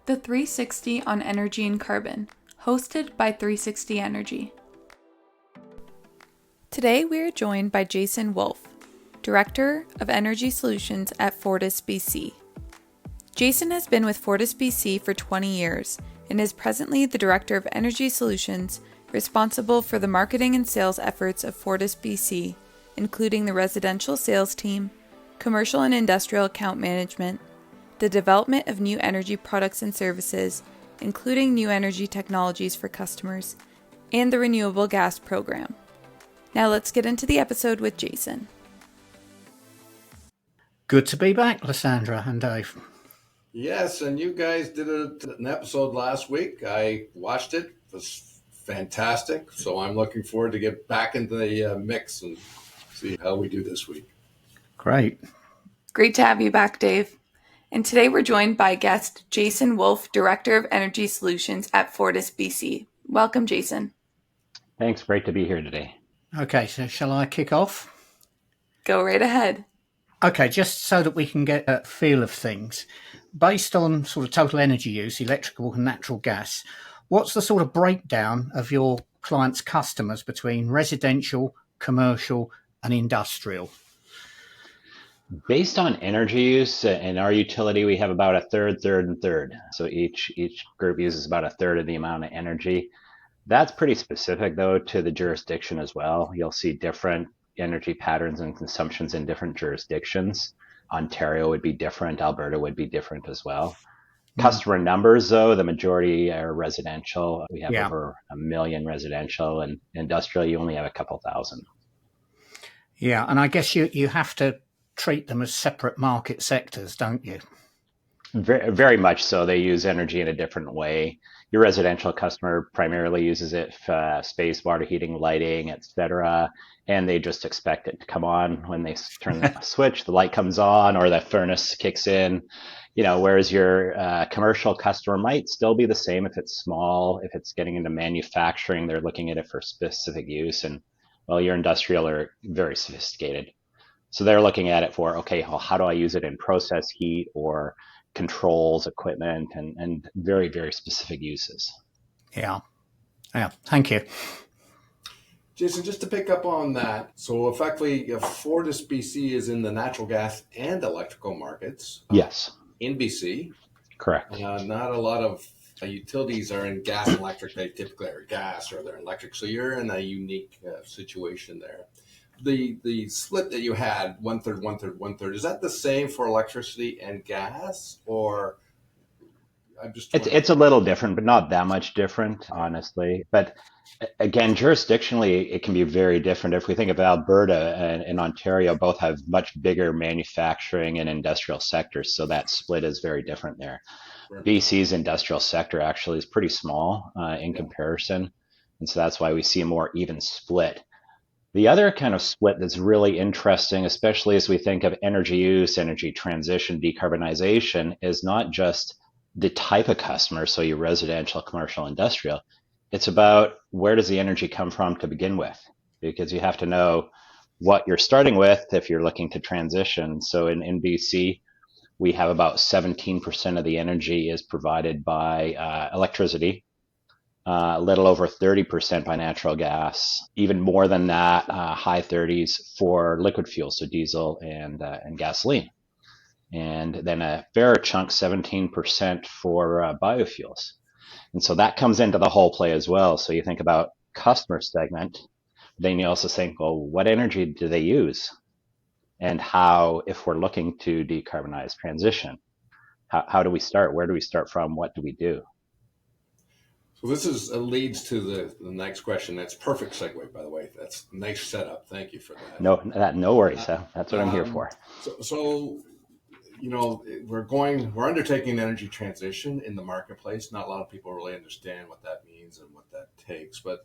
The 360 on Energy and Carbon, hosted by 360 Energy. Today we are joined by Jason Wolf, Director of Energy Solutions at FortisBC. Jason has been with FortisBC for 20 years and is presently the Director of Energy Solutions, responsible for the marketing and sales efforts of FortisBC, including the residential sales team, commercial and industrial account management, the development of new energy products and services, including new energy technologies for customers, and the renewable gas program. Now let's get into the episode with Jason. Good to be back, Lysandra and Dave. Yes, and you guys did an episode last week. I watched it. It was fantastic. So I'm looking forward to get back into the mix and see how we do this week. Great. Great to have you back, Dave. And today we're joined by guest Jason Wolf, Director of Energy Solutions at FortisBC. Welcome, Jason. Thanks. Great to be here today. Okay, so shall I kick off? Go right ahead. Okay, just so that we can get a feel of things. Based on sort of total energy use, electrical and natural gas, what's the sort of breakdown of your clients' customers between residential, commercial and industrial? Based on energy use in our utility, we have about a third, and third. So each group uses about a third of the amount of energy. That's pretty specific, though, to the jurisdiction as well. You'll see different energy patterns and consumptions in different jurisdictions. Ontario would be different. Alberta would be different as well. Customer numbers, though, the majority are residential. We have over 1 million residential, and industrial, you only have a couple thousand. Yeah, and I guess you have to treat them as separate market sectors, don't you? Very, very much so. They use energy in a different way. Your residential customer primarily uses it for space, water heating, lighting, etc. And they just expect it to come on when they turn the switch, the light comes on or the furnace kicks in. Whereas your commercial customer might still be the same if it's small. If it's getting into manufacturing, they're looking at it for specific use. And your industrial are very sophisticated. So they're looking at it for, okay, well, how do I use it in process heat or controls, equipment, and very, very specific uses. Yeah, thank you. Jason, just to pick up on that, so effectively, FortisBC is in the natural gas and electrical markets. Yes. In BC. Correct. Not a lot of utilities are in gas and electric. They typically are gas or they're electric. So you're in a unique situation there. The split that you had, one third, is that the same for electricity and gas, or I'm just it's a little different, but not that much different, honestly. But again, jurisdictionally, it can be very different. If we think of Alberta and Ontario, both have much bigger manufacturing and industrial sectors, so that split is very different there. Right. BC's industrial sector actually is pretty small in comparison, and so that's why we see a more even split. The other kind of split that's really interesting, especially as we think of energy use, energy transition, decarbonization, is not just the type of customer, so your residential, commercial, industrial. It's about where does the energy come from to begin with, because you have to know what you're starting with if you're looking to transition. So in BC, we have about 17% of the energy is provided by electricity. A little over 30% by natural gas, even more than that, high 30s for liquid fuels, so diesel and gasoline. And then a fair chunk, 17% for biofuels. And so that comes into the whole play as well. So you think about customer segment, then you also think, well, what energy do they use? And how, if we're looking to decarbonize transition, how do we start? Where do we start from? What do we do? So this leads to the next question. That's perfect segue, by the way. That's a nice setup. Thank you for that. No worries. That's what I'm here for. So we're undertaking an energy transition in the marketplace. Not a lot of people really understand what that means and what that takes, but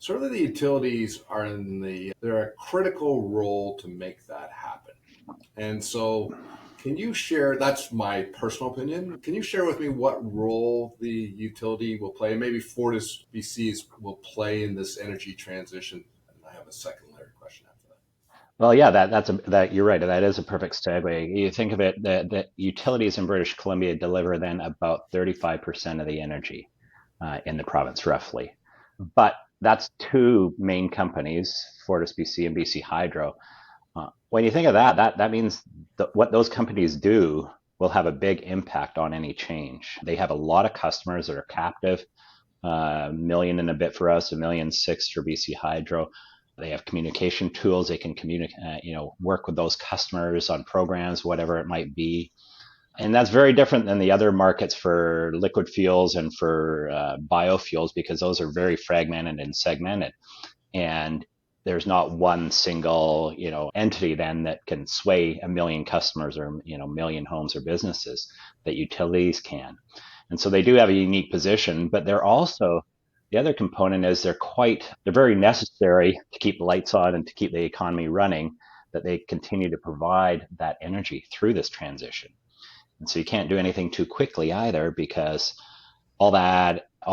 certainly the utilities they're a critical role to make that happen. And so can you share, that's my personal opinion, can you share with me what role the utility will play, and maybe FortisBC will play in this energy transition? And I have a secondary question after that. Well, yeah, that you're right. That is a perfect segue. You think of it, the utilities in British Columbia deliver then about 35% of the energy in the province, roughly. But that's two main companies, FortisBC and BC Hydro. When you think of that means that what those companies do will have a big impact on any change. They have a lot of customers that are captive, a million and a bit for us, 1.6 million for BC Hydro. They have communication tools. They can communicate, work with those customers on programs, whatever it might be. And that's very different than the other markets for liquid fuels and for biofuels, because those are very fragmented and segmented. And there's not one single, entity then that can sway a million customers or, million homes or businesses that utilities can. And so they do have a unique position, but they're also, the other component is they're very necessary to keep the lights on and to keep the economy running, that they continue to provide that energy through this transition. And so you can't do anything too quickly either, because all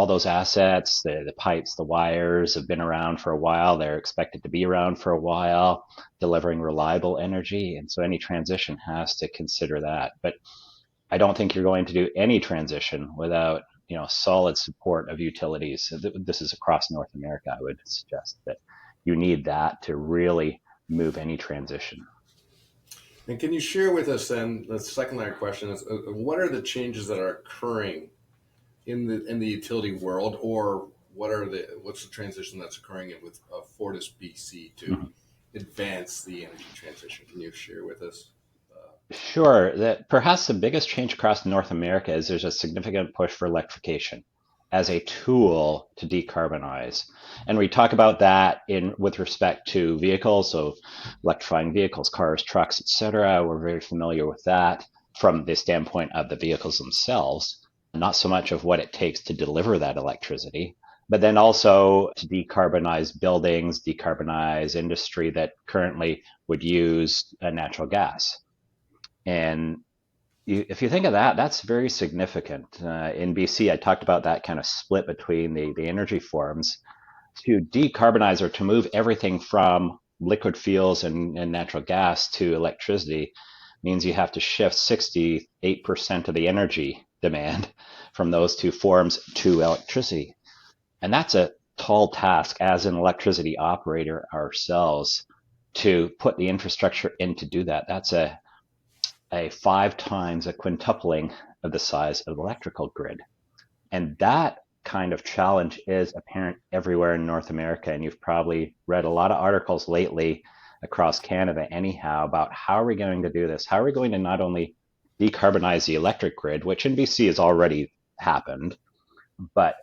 those assets, the pipes, the wires have been around for a while. They're expected to be around for a while, delivering reliable energy. And so any transition has to consider that. But I don't think you're going to do any transition without, solid support of utilities. This is across North America. I would suggest that you need that to really move any transition. And can you share with us then, the second line question is, what are the changes that are occurring in the utility world, or what's the transition that's occurring with FortisBC to advance the energy transition? Can you share with us? Sure. That perhaps the biggest change across North America is there's a significant push for electrification as a tool to decarbonize. And we talk about that with respect to vehicles, so electrifying vehicles, cars, trucks, etc. We're very familiar with that from the standpoint of the vehicles themselves, not so much of what it takes to deliver that electricity, but then also to decarbonize buildings, decarbonize industry that currently would use natural gas. And if you think of that, that's very significant. In BC, I talked about that kind of split between the energy forms. To decarbonize, or to move everything from liquid fuels and natural gas to electricity, means you have to shift 68% of the energy demand from those two forms to electricity. And that's a tall task as an electricity operator ourselves, to put the infrastructure in to do that. That's a 5 times, a quintupling of the size of the electrical grid. And that kind of challenge is apparent everywhere in North America. And you've probably read a lot of articles lately across Canada anyhow about how are we going to do this? How are we going to not only decarbonize the electric grid, which in BC has already happened, but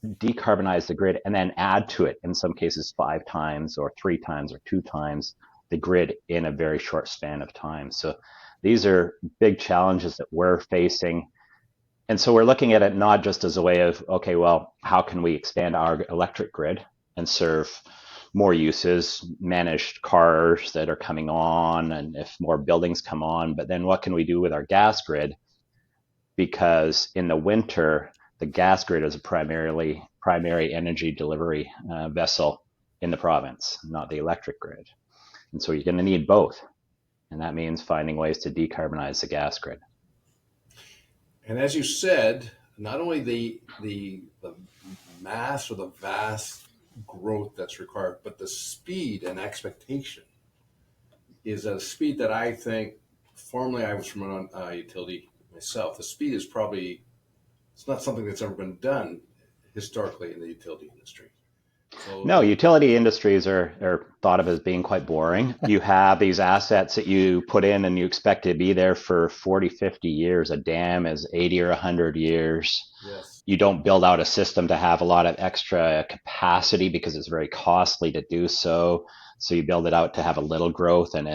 decarbonize the grid and then add to it, in some cases 5 times or 3 times or 2 times the grid in a very short span of time. So these are big challenges that we're facing. And so we're looking at it not just as a way of, okay, well, how can we expand our electric grid and serve more uses, manage cars that are coming on, and if more buildings come on, but then what can we do with our gas grid? Because in the winter, the gas grid is a primary energy delivery vessel in the province, not the electric grid. And so you're going to need both. And that means finding ways to decarbonize the gas grid. And as you said, not only the mass or the vast growth that's required, but the speed and expectation is a speed that I think, formerly I was from a utility myself, the speed is probably, it's not something that's ever been done historically in the utility industry. So, no, utility industries are thought of as being quite boring. You have these assets that you put in and you expect to be there for 40, 50 years. A dam is 80 or 100 years. yes. You don't build out a system to have a lot of extra capacity because it's very costly to do so. So you build it out to have a little growth and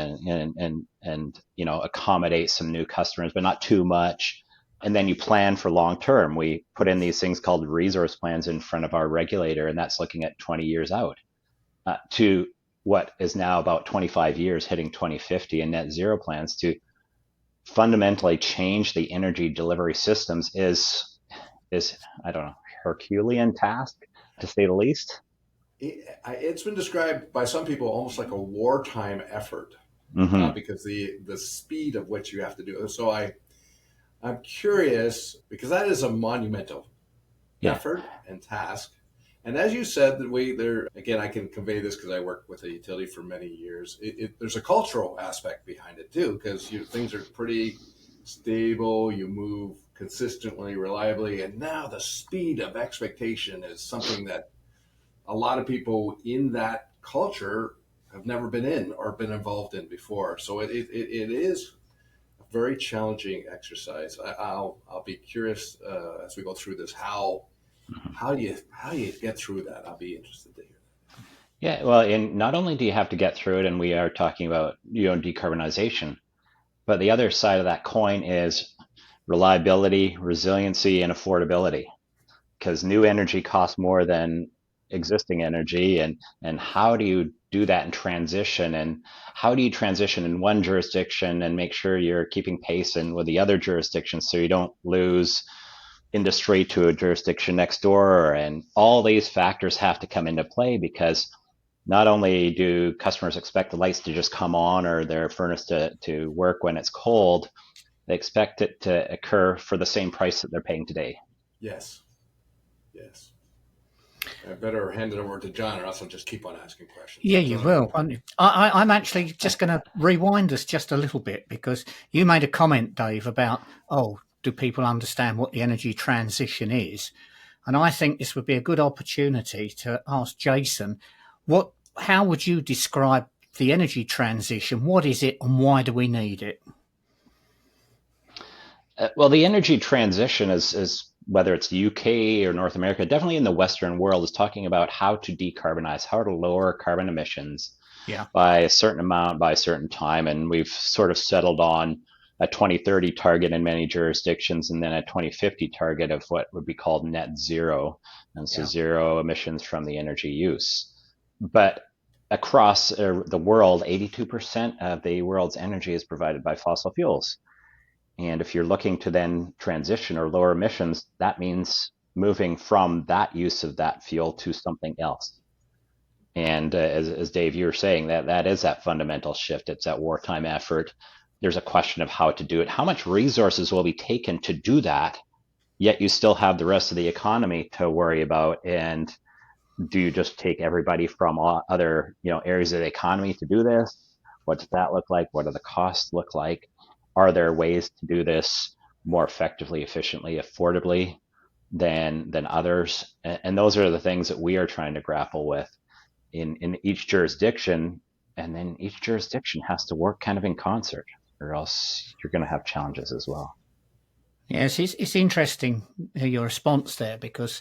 accommodate some new customers, but not too much. And then you plan for long term. We put in these things called resource plans in front of our regulator, and that's looking at 20 years out to what is now about 25 years, hitting 2050, and net zero plans to fundamentally change the energy delivery systems is I don't know, Herculean task, to say the least. It's been described by some people almost like a wartime effort Hmm. because the speed of which you have to do it. So I'm curious because that is a monumental Yeah. effort and task. And as you said, that we there again, I can convey this because I worked with a utility for many years. There's a cultural aspect behind it too, because things are pretty stable. You move consistently, reliably, and now the speed of expectation is something that a lot of people in that culture have never been in or been involved in before. So it is a very challenging exercise. I'll be curious as we go through this how you get through that. I'll be interested to hear. Yeah. Well, and not only do you have to get through it, and we are talking about, decarbonization, but the other side of that coin is reliability, resiliency, and affordability, because new energy costs more than existing energy. And how do you do that in transition? And how do you transition in one jurisdiction and make sure you're keeping pace and with the other jurisdictions so you don't lose industry to a jurisdiction next door? And all these factors have to come into play, because not only do customers expect the lights to just come on or their furnace to work when it's cold, they expect it to occur for the same price that they're paying today. Yes, yes. I better hand it over to John, or else I'll just keep on asking questions. Yeah, you will. I'm actually just going to rewind us just a little bit because you made a comment, Dave, about, oh, do people understand what the energy transition is? And I think this would be a good opportunity to ask Jason, how would you describe the energy transition? What is it and why do we need it? Well, the energy transition is whether it's the UK or North America, definitely in the Western world, is talking about how to decarbonize, how to lower carbon emissions Yeah. by a certain amount by a certain time. And we've sort of settled on a 2030 target in many jurisdictions, and then a 2050 target of what would be called net zero, and so Yeah. zero emissions from the energy use. But across the world, 82% of the world's energy is provided by fossil fuels. And if you're looking to then transition or lower emissions, that means moving from that use of that fuel to something else. And as Dave, you were saying, that is that fundamental shift. It's that wartime effort. There's a question of how to do it. How much resources will be taken to do that? Yet you still have the rest of the economy to worry about. And do you just take everybody from other areas of the economy to do this? What does that look like? What do the costs look like? Are there ways to do this more effectively, efficiently, affordably than others? And those are the things that we are trying to grapple with in each jurisdiction. And then each jurisdiction has to work kind of in concert, or else you're going to have challenges as well. Yes, it's interesting your response there, because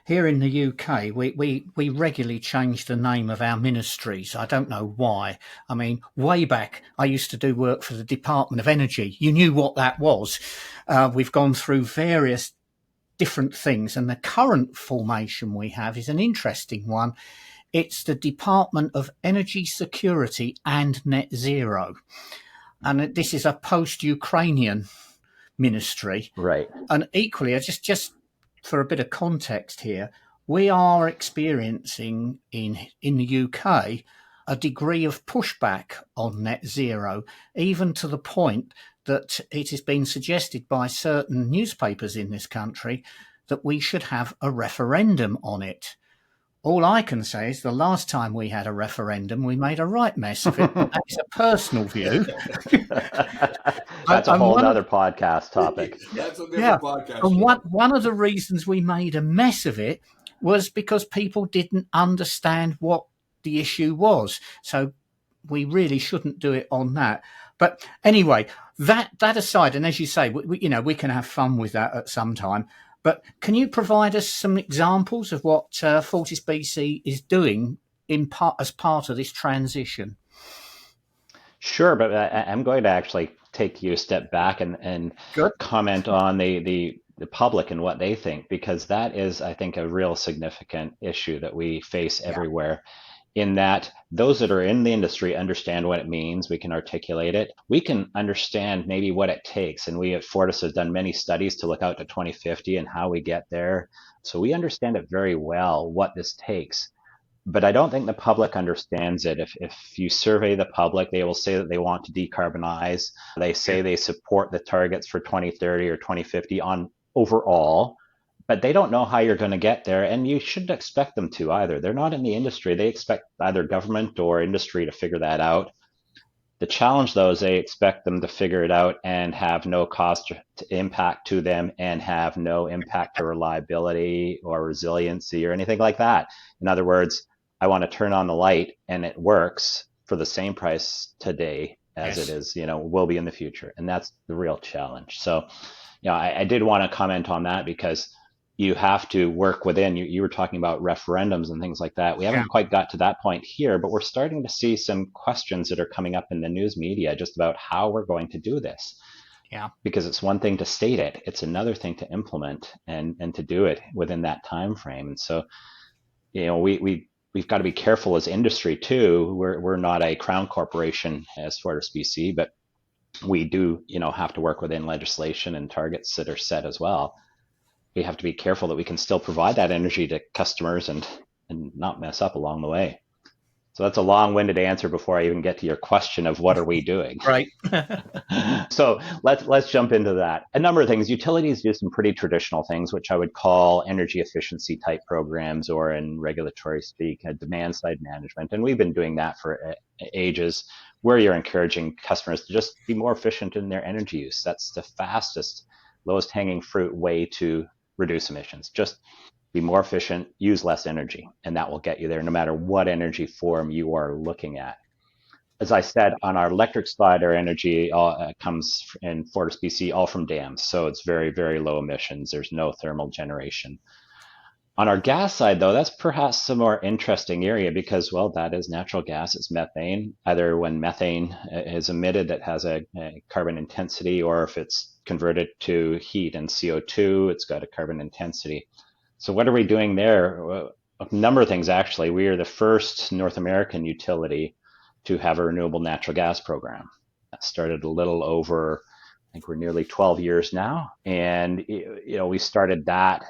here in the UK, we regularly change the name of our ministries. I don't know why. I mean, way back, I used to do work for the Department of Energy. You knew what that was. We've gone through various different things, and the current formation we have is an interesting one. It's the Department of Energy Security and Net Zero. And this is a post-Ukrainian ministry. Right. And equally, just for a bit of context here, we are experiencing in the UK a degree of pushback on net zero, even to the point that it has been suggested by certain newspapers in this country that we should have a referendum on it. All I can say is the last time we had a referendum, we made a right mess of it. That's a personal view. That's a whole other podcast topic. That's a different podcast. And one of the reasons we made a mess of it was because people didn't understand what the issue was. So we really shouldn't do it on that. But anyway, that aside, and as you say, we can have fun with that at some time. But can you provide us some examples of what FortisBC is doing as part of this transition? Sure, but I'm going to actually take you a step back and comment on the public and what they think, because that is, I think, a real significant issue that we face everywhere. In that those that are in the industry understand what it means. We can articulate it. We can understand maybe what it takes. And we at Fortis have done many studies to look out to 2050 and how we get there. So we understand it very well, what this takes. but I don't think the public understands it. If you survey the public, they will say that they want to decarbonize. They say they support the targets for 2030 or 2050 on overall, but they don't know how you're going to get there, and you shouldn't expect them to either. They're not in the industry. They expect either government or industry to figure that out. The challenge, though, is they expect them to figure it out and have no cost to impact to them and have no impact to reliability or resiliency or anything like that. In other words, I want to turn on the light and it works for the same price today as it is, will be in the future. And that's the real challenge. So, I did want to comment on that because you have to work within. You were talking about referendums and things like that. We haven't quite got to that point here, but we're starting to see some questions that are coming up in the news media just about how we're going to do this. Yeah. Because it's one thing to state it, it's another thing to implement and to do it within that time frame. And so, we've got to be careful as industry too. We're not a crown corporation as FortisBC, but we do, have to work within legislation and targets that are set as well. We have to be careful that we can still provide that energy to customers and not mess up along the way. So that's a long-winded answer before I even get to your question of what are we doing. Right. So let's jump into that. A number of things. Utilities do some pretty traditional things, which I would call energy efficiency type programs, or in regulatory speak, demand side management. And we've been doing that for ages, where you're encouraging customers to just be more efficient in their energy use. That's the fastest, lowest hanging fruit way to reduce emissions. Just be more efficient, use less energy, and that will get you there no matter what energy form you are looking at. As I said, on our electric side, our energy comes in FortisBC all from dams, so it's very, very low emissions. There's no thermal generation. On our gas side, though, that's perhaps a more interesting area because, well, that is natural gas. It's methane. Either when methane is emitted, it has a carbon intensity, or if it's converted to heat and CO2, it's got a carbon intensity. So what are we doing there? A number of things, actually. We are the first North American utility to have a renewable natural gas program. That started a little over, I think we're nearly 12 years now. And, we started that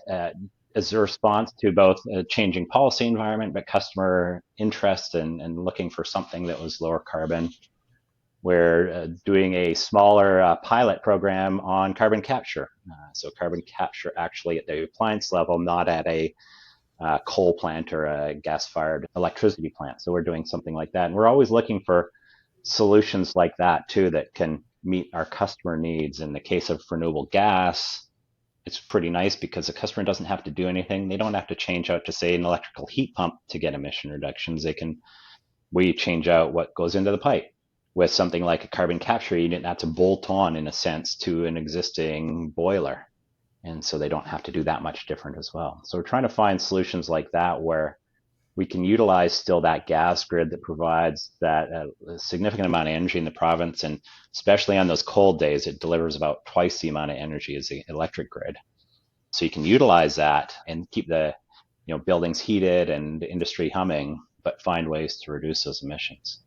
as a response to both a changing policy environment, but customer interest and looking for something that was lower carbon. We're doing a smaller pilot program on carbon capture. So carbon capture actually at the appliance level, not at a coal plant or a gas-fired electricity plant. So we're doing something like that. And we're always looking for solutions like that too that can meet our customer needs. In the case of renewable gas, it's pretty nice because the customer doesn't have to do anything. They don't have to change out to, say, an electrical heat pump to get emission reductions. We change out what goes into the pipe. With something like a carbon capture unit, that's a bolt on, in a sense, to an existing boiler. And so they don't have to do that much different as well. So we're trying to find solutions like that where we can utilize still that gas grid that provides that a significant amount of energy in the province. And especially on those cold days, it delivers about twice the amount of energy as the electric grid. So you can utilize that and keep the buildings heated and industry humming, but find ways to reduce those emissions.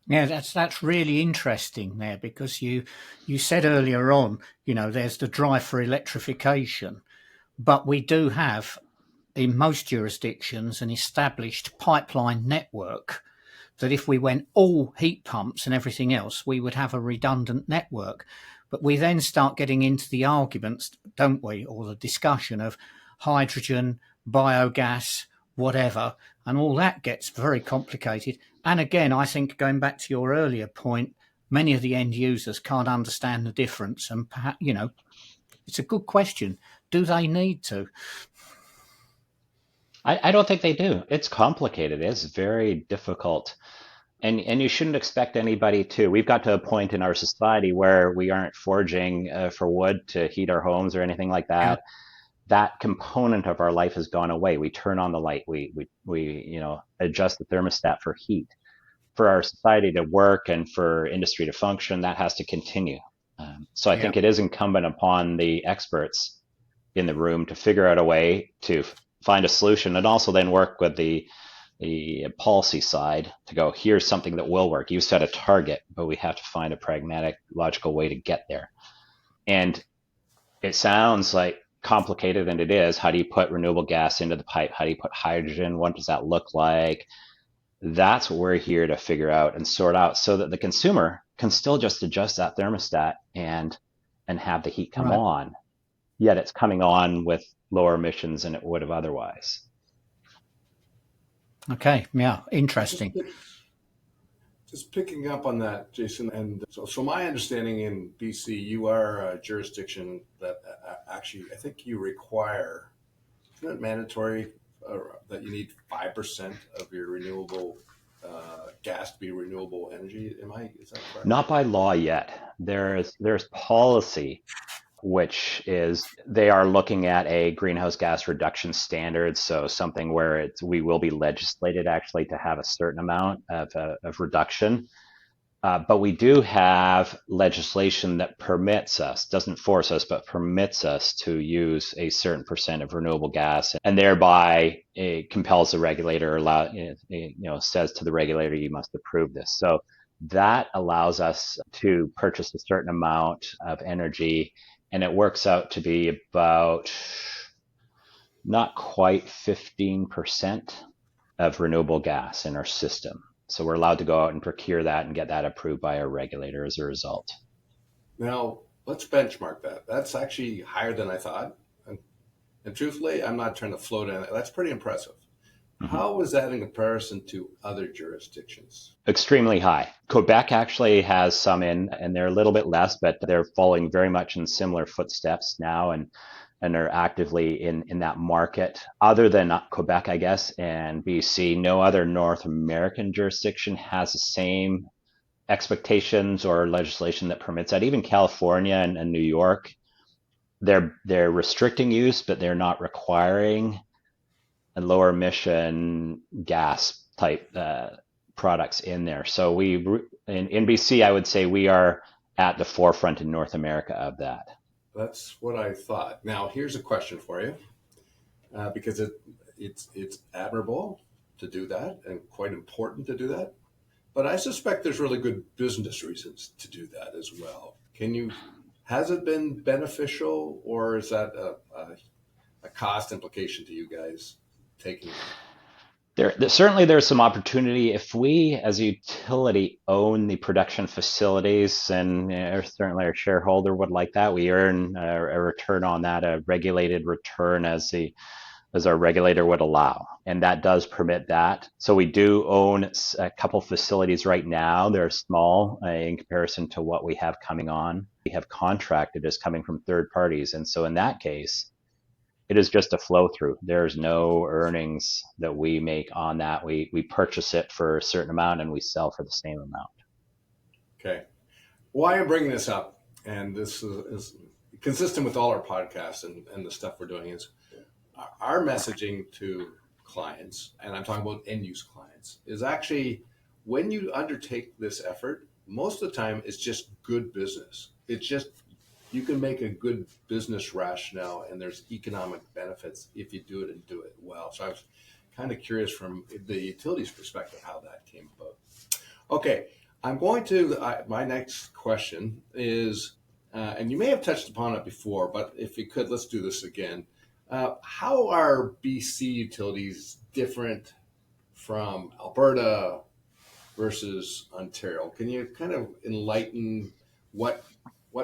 Yeah, that's really interesting there, because you said earlier on, there's the drive for electrification, but we do have in most jurisdictions an established pipeline network that if we went all heat pumps and everything else, we would have a redundant network. But we then start getting into the arguments, don't we, or the discussion of hydrogen, biogas, whatever, and all that gets very complicated. And again, I think going back to your earlier point, many of the end users can't understand the difference. And perhaps, it's a good question. Do they need to? I don't think they do. It's complicated. It's very difficult. And you shouldn't expect anybody to. We've got to a point in our society where we aren't foraging for wood to heat our homes or anything like that. Yeah. That component of our life has gone away. We turn on the light. We adjust the thermostat for heat. For our society to work and for industry to function, that has to continue. So I think it is incumbent upon the experts in the room to figure out a way to find a solution, and also then work with the policy side to go, here's something that will work. You set a target, but we have to find a pragmatic, logical way to get there. And it sounds like complicated, and it is. How do you put renewable gas into the pipe? How do you put hydrogen? What does that look like? That's what we're here to figure out and sort out so that the consumer can still just adjust that thermostat and have the heat come Right. on, yet it's coming on with lower emissions than it would have otherwise. Okay. Yeah. Interesting. Just picking up on that, Jason, and so my understanding in BC, you are a jurisdiction that actually, I think you require, isn't it mandatory that you need 5% of your renewable gas to be renewable energy? Is that correct? Not by law yet. There's policy, which is they are looking at a greenhouse gas reduction standard. So something where we will be legislated actually to have a certain amount of reduction. But we do have legislation that permits us, doesn't force us, but permits us to use a certain percent of renewable gas, and thereby it compels the regulator, says to the regulator, you must approve this. So that allows us to purchase a certain amount of energy, and it works out to be about not quite 15% of renewable gas in our system. So we're allowed to go out and procure that and get that approved by our regulator as a result. Now, let's benchmark that. That's actually higher than I thought. And truthfully, I'm not trying to float in. That's pretty impressive. Mm-hmm. How is that in comparison to other jurisdictions? Extremely high. Quebec actually has some and they're a little bit less, but they're following very much in similar footsteps now and are actively in that market. Other than Quebec, I guess, and BC, no other North American jurisdiction has the same expectations or legislation that permits that. Even California and New York, they're restricting use, but they're not requiring a lower emission gas type products in there. So in BC, I would say we are at the forefront in North America of that. That's what I thought. Now, here's a question for you, because it's admirable to do that and quite important to do that. But I suspect there's really good business reasons to do that as well. Has it been beneficial, or is that a cost implication to you guys taking it? Certainly there's some opportunity if we as a utility own the production facilities, and certainly our shareholder would like that. We earn a return on that, a regulated return as our regulator would allow, and that does permit that. So we do own a couple facilities right now. They're small in comparison to what we have coming on. We have contracted as coming from third parties, and so in that case, it is just a flow through. There's no earnings that we make on that. We purchase it for a certain amount and we sell for the same amount. Okay. Why I'm bringing this up, and this is consistent with all our podcasts and the stuff we're doing, is our messaging to clients, and I'm talking about end use clients, is actually when you undertake this effort, most of the time it's just good business. It's just you can make a good business rationale, and there's economic benefits if you do it and do it well. So I was kind of curious from the utilities perspective how that came about. Okay, I'm going to, my next question is, and you may have touched upon it before, but if you could, let's do this again. How are BC utilities different from Alberta versus Ontario? Can you kind of enlighten what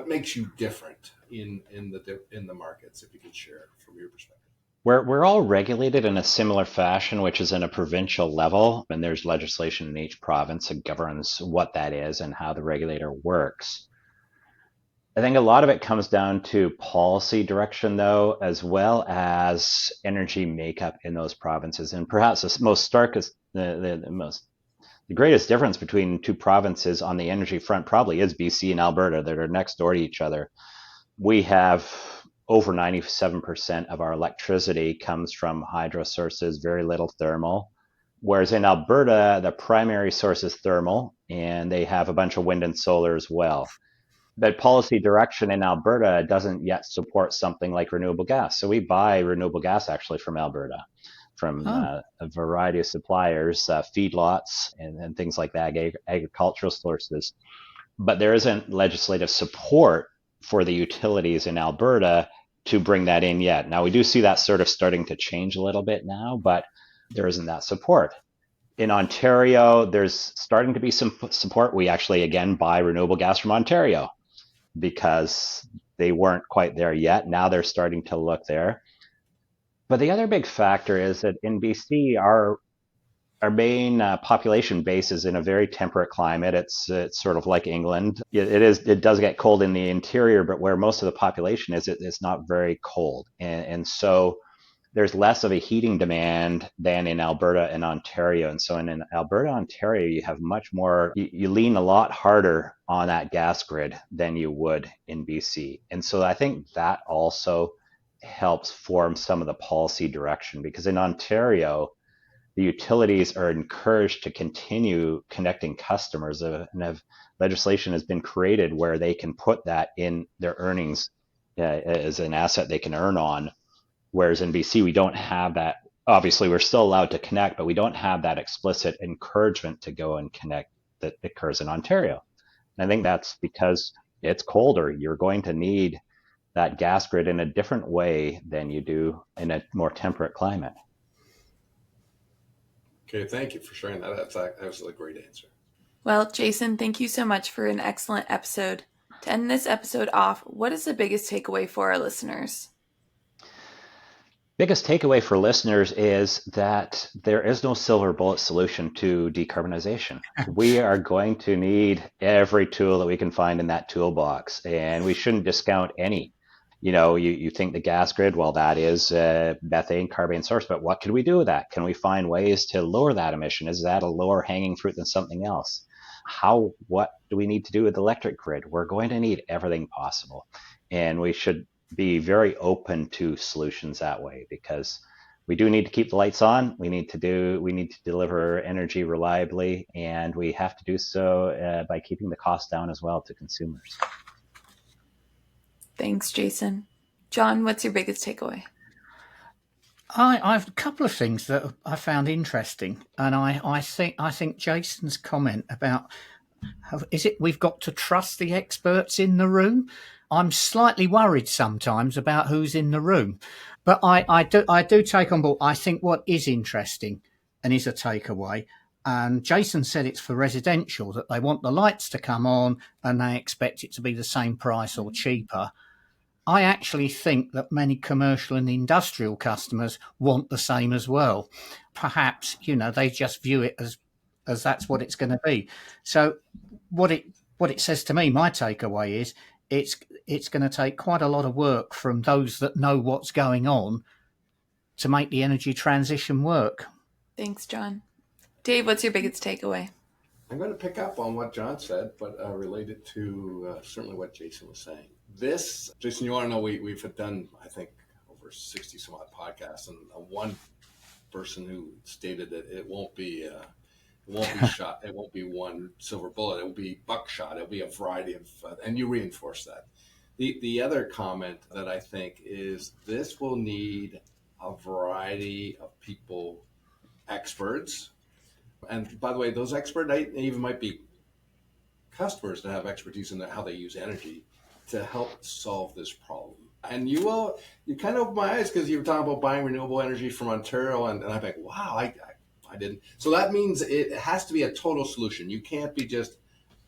makes you different in the markets, if you could share from your perspective? We're all regulated in a similar fashion, which is in a provincial level, and there's legislation in each province that governs what that is and how the regulator works. I think a lot of it comes down to policy direction, though, as well as energy makeup in those provinces. And perhaps the most starkest, the greatest difference between two provinces on the energy front probably is BC and Alberta that are next door to each other. We have over 97% of our electricity comes from hydro sources, very little thermal. Whereas in Alberta, the primary source is thermal, and they have a bunch of wind and solar as well. But policy direction in Alberta doesn't yet support something like renewable gas. So we buy renewable gas actually from Alberta, from a variety of suppliers, feedlots and things like that, agricultural sources. But there isn't legislative support for the utilities in Alberta to bring that in yet. Now we do see that sort of starting to change a little bit now, but there isn't that support. In Ontario, there's starting to be some support. We actually, again, buy renewable gas from Ontario because they weren't quite there yet. Now they're starting to look there. But the other big factor is that in BC, our main population base is in a very temperate climate. It's sort of like England. It does get cold in the interior, but where most of the population is, it's not very cold, and so there's less of a heating demand than in Alberta and Ontario. And so in Alberta, Ontario, you have much more, you lean a lot harder on that gas grid than you would in BC. And so I think that also helps form some of the policy direction, because in Ontario, the utilities are encouraged to continue connecting customers, and legislation has been created where they can put that in their earnings as an asset they can earn on. Whereas in BC, we don't have that. Obviously, we're still allowed to connect, but we don't have that explicit encouragement to go and connect that occurs in Ontario. And I think that's because it's colder. You're going to need that gas grid in a different way than you do in a more temperate climate. Okay, thank you for sharing that. That was a great answer. Well, Jason, thank you so much for an excellent episode. To end this episode off, what is the biggest takeaway for our listeners? Biggest takeaway for listeners is that there is no silver bullet solution to decarbonization. We are going to need every tool that we can find in that toolbox, and we shouldn't discount any. You think the gas grid, well, that is methane, carbon source, but what can we do with that? Can we find ways to lower that emission? Is that a lower hanging fruit than something else? What do we need to do with the electric grid? We're going to need everything possible, and we should be very open to solutions that way, because we do need to keep the lights on. We need to deliver energy reliably, and we have to do so by keeping the cost down as well to consumers. Thanks, Jason. John, what's your biggest takeaway? I have a couple of things that I found interesting, and I think Jason's comment about we've got to trust the experts in the room. I'm slightly worried sometimes about who's in the room, but I do take on board. I think what is interesting and is a takeaway, and Jason said it's for residential, that they want the lights to come on and they expect it to be the same price or cheaper. I actually think that many commercial and industrial customers want the same as well. Perhaps, they just view it as that's what it's going to be. So what it says to me, my takeaway is it's going to take quite a lot of work from those that know what's going on to make the energy transition work. Thanks, John. Dave, what's your biggest takeaway? I'm going to pick up on what John said, but relate it to certainly what Jason was saying. Jason, you want to know, we've done, I think, over 60 some odd podcasts, and one person who stated that it won't be shot. It won't be one silver bullet. It will be buckshot. It will be a variety of, and you reinforce that. The other comment that I think is this will need a variety of people, experts. And by the way, those experts even might be customers that have expertise in how they use energy to help solve this problem. And you kind of opened my eyes, because you were talking about buying renewable energy from Ontario, and I'm like, wow, I didn't. So that means it has to be a total solution. You can't be just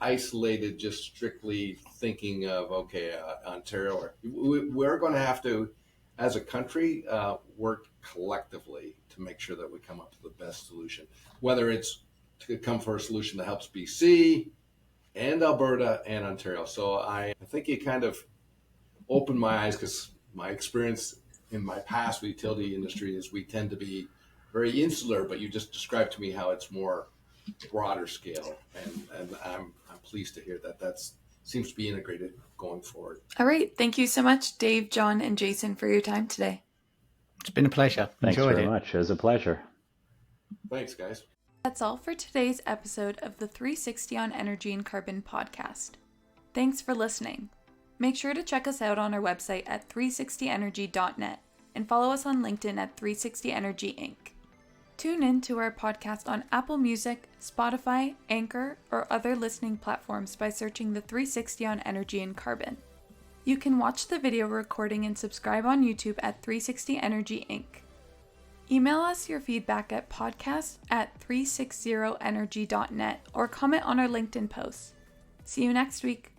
isolated, just strictly thinking of, Ontario. We're going to have to, as a country, work collectively to make sure that we come up with the best solution, whether it's to come for a solution that helps BC and Alberta and Ontario. So I think you kind of opened my eyes, because my experience in my past with the utility industry is we tend to be very insular, but you just described to me how it's more broader scale, and I'm pleased to hear that seems to be integrated going forward. All right. Thank you so much, Dave, John, and Jason, for your time today. It's been a pleasure. Thanks very much. It was a pleasure. Thanks, guys. That's all for today's episode of the 360 on Energy and Carbon podcast. Thanks for listening. Make sure to check us out on our website at 360energy.net and follow us on LinkedIn at 360energy Inc. Tune in to our podcast on Apple Music, Spotify, Anchor, or other listening platforms by searching the 360 on Energy and Carbon. You can watch the video recording and subscribe on YouTube at 360 Energy Inc. Email us your feedback at podcast@360energy.net or comment on our LinkedIn posts. See you next week.